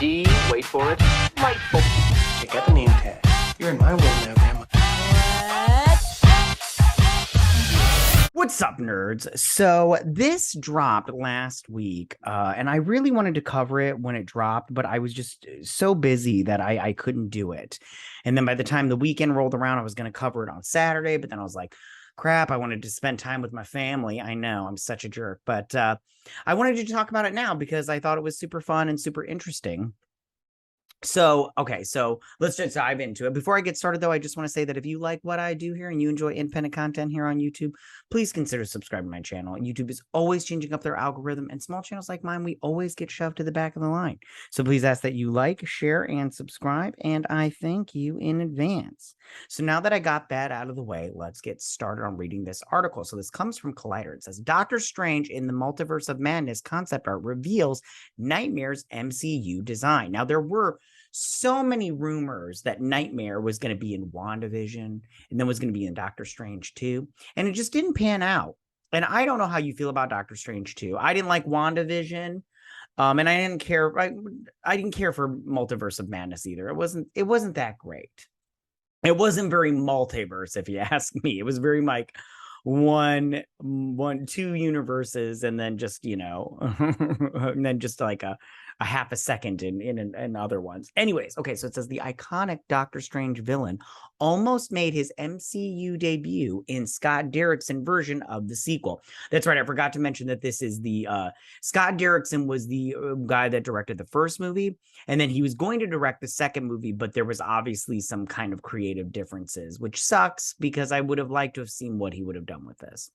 D, wait for it, delightful. Check out the name tag. You're in my world now, Grandma. What's up, nerds? So this dropped last week, and I really wanted to cover it when it dropped, but I was just so busy that I couldn't do it. And then by the time the weekend rolled around, I was going to cover it on Saturday, but then I was like, crap, I wanted to spend time with my family. I know, I'm such a jerk, but I wanted to talk about it now because I thought it was super fun and super interesting. So let's just dive into it. Before I get started, though, I just want to say that if you like what I do here and you enjoy independent content here on YouTube, please consider subscribing to my channel. YouTube is always changing up their algorithm, and small channels like mine, we always get shoved to the back of the line. So please ask that you like, share, and subscribe, and I thank you in advance. So now that I got that out of the way, let's get started on reading this article. So this comes from Collider. It says, Doctor Strange in the Multiverse of Madness concept art reveals Nightmare's MCU design. Now, there were so many rumors that Nightmare was going to be in WandaVision and then was going to be in Doctor Strange 2, and it just didn't pan out. And I don't know how you feel about Doctor Strange 2. I didn't like WandaVision, and I didn't care. I didn't care for Multiverse of Madness either. It wasn't that great. It wasn't very multiverse, if you ask me. It was very like two universes, and then just and then just like a half a second in other ones. Anyways, okay, so it says the iconic Doctor Strange villain almost made his MCU debut in Scott Derrickson version of the sequel. That's right, I forgot to mention that this is the Scott Derrickson was the guy that directed the first movie, and then he was going to direct the second movie, but there was obviously some kind of creative differences, which sucks because I would have liked to have seen what he would have done with this.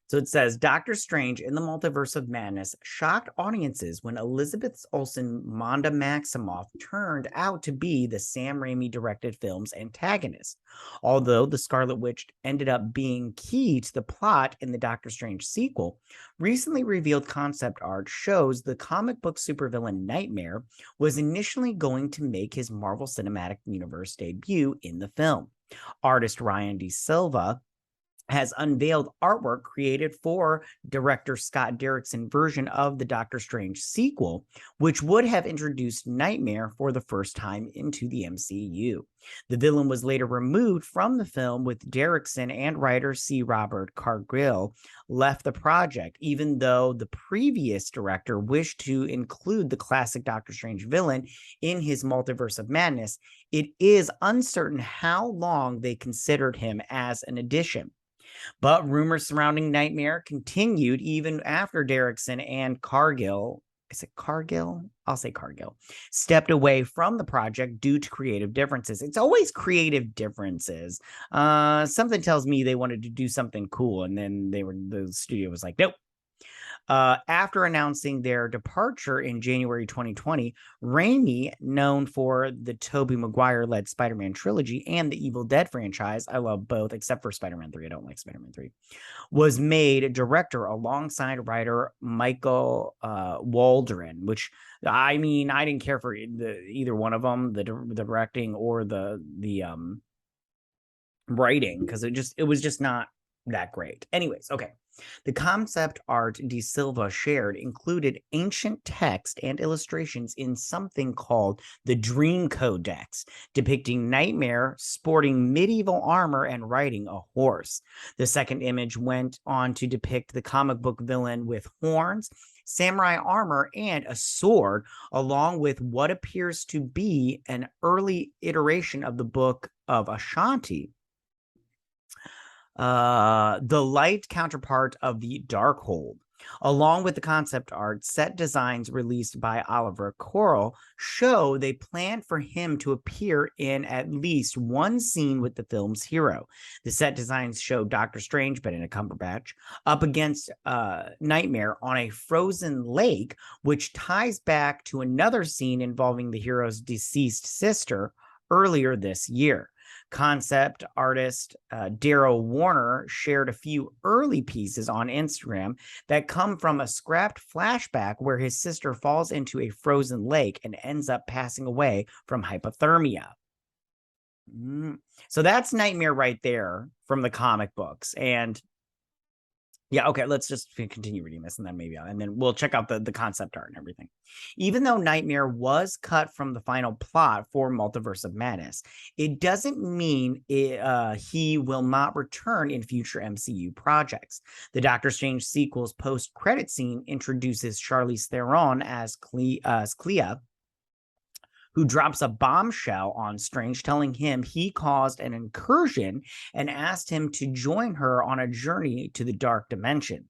So it says, Doctor Strange in the Multiverse of Madness shocked audiences when Elizabeth Olsen Wanda Maximoff turned out to be the Sam Raimi directed film's antagonist. Although the Scarlet Witch ended up being key to the plot in the Doctor Strange sequel, recently revealed concept art shows the comic book supervillain Nightmare was initially going to make his Marvel Cinematic Universe debut in the film. Artist Ryan De Silva has unveiled artwork created for director Scott Derrickson's version of the Doctor Strange sequel, which would have introduced Nightmare for the first time into the MCU. The villain was later removed from the film, with Derrickson and writer C. Robert Cargill left the project, even though the previous director wished to include the classic Doctor Strange villain in his Multiverse of Madness. It is uncertain how long they considered him as an addition. But rumors surrounding Nightmare continued even after Derrickson and Cargill, is it Cargill? I'll say Cargill, stepped away from the project due to creative differences. It's always creative differences. Something tells me they wanted to do something cool, and then the studio was like, nope. After announcing their departure in January 2020, Raimi, known for the Tobey Maguire-led Spider-Man trilogy and the Evil Dead franchise, I love both, except for Spider-Man 3, I don't like Spider-Man 3, was made director alongside writer Michael Waldron, which, I mean, I didn't care for either one of them, the directing or the writing, because it was just not that great. Anyways, okay. The concept art De Silva shared included ancient text and illustrations in something called the Dream Codex, depicting Nightmare sporting medieval armor and riding a horse. The second image went on to depict the comic book villain with horns, samurai armor, and a sword, along with what appears to be an early iteration of the Book of Ashanti, the light counterpart of the Darkhold. Along with the concept art, set designs released by Oliver Coral show they planned for him to appear in at least one scene with the film's hero. The set designs show Doctor Strange, Benedict Cumberbatch, up against Nightmare on a frozen lake, which ties back to another scene involving the hero's deceased sister earlier this year. Concept artist Daryl Warner shared a few early pieces on Instagram that come from a scrapped flashback where his sister falls into a frozen lake and ends up passing away from hypothermia. So that's Nightmare right there from the comic books. And Yeah, okay, let's just continue reading this and then and then we'll check out the concept art and everything. Even though Nightmare was cut from the final plot for Multiverse of Madness, it doesn't mean he will not return in future MCU projects. The Doctor Strange sequel's post-credit scene introduces Charlize Theron as Clea, who drops a bombshell on Strange, telling him he caused an incursion and asked him to join her on a journey to the dark dimension.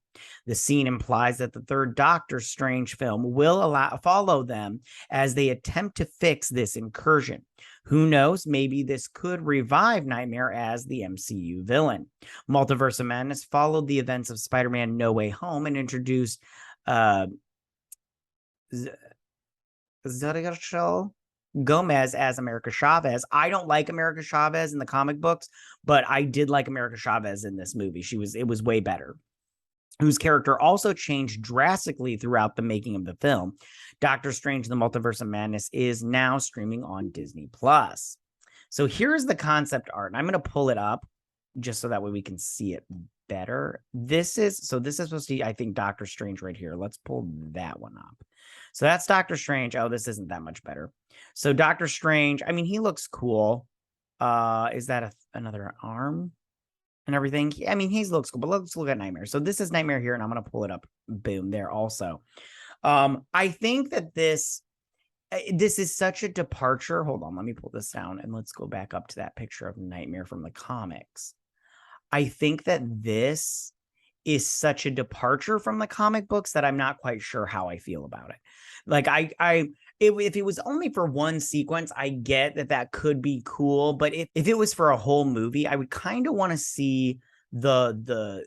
The scene implies that the third Doctor Strange film will follow them as they attempt to fix this incursion. Who knows? Maybe this could revive Nightmare as the MCU villain. Multiverse of Madness followed the events of Spider-Man No Way Home and introduced Zodiacal Gomez as America Chavez. I don't like America Chavez in the comic books, but I did like America Chavez in this movie. It was way better. Whose character also changed drastically throughout the making of the film. Doctor Strange in the Multiverse of Madness is now streaming on Disney+. So here's the concept art, and I'm going to pull it up just so that way we can see it better. This is supposed to be, I think, Doctor Strange right here. Let's pull that one up. So that's Doctor Strange. Oh, this isn't that much better. So Doctor Strange, I mean, he looks cool. Is that another arm and everything? I mean, he looks cool, but let's look at Nightmare. So this is Nightmare here, and I'm going to pull it up. Boom, there also. I think that this is such a departure. Hold on, let me pull this down, and let's go back up to that picture of Nightmare from the comics. I think that this is such a departure from the comic books that I'm not quite sure how I feel about it. Like if it was only for one sequence, I get that could be cool, but if it was for a whole movie, I would kind of want to see the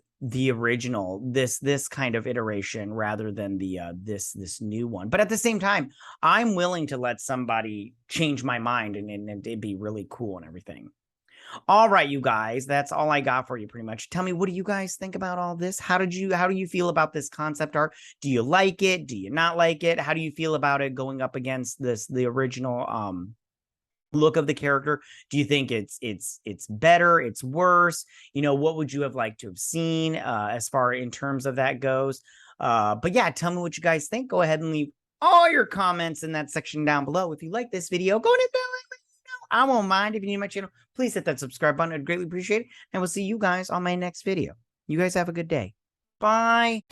original, this kind of iteration rather than the this new one. But at the same time, I'm willing to let somebody change my mind and it'd be really cool and everything. All right, you guys, that's all I got for you pretty much. Tell me, what do you guys think about all this? How do you feel about this concept art? Do you like it? Do you not like it? How do you feel about it going up against the original look of the character? Do you think it's better, it's worse? You know, what would you have liked to have seen as far in terms of that goes? But yeah, tell me what you guys think. Go ahead and leave all your comments in that section down below. If you like this video, go and hit that like button. I won't mind. If you're new to my channel, please hit that subscribe button. I'd greatly appreciate it. And we'll see you guys on my next video. You guys have a good day. Bye.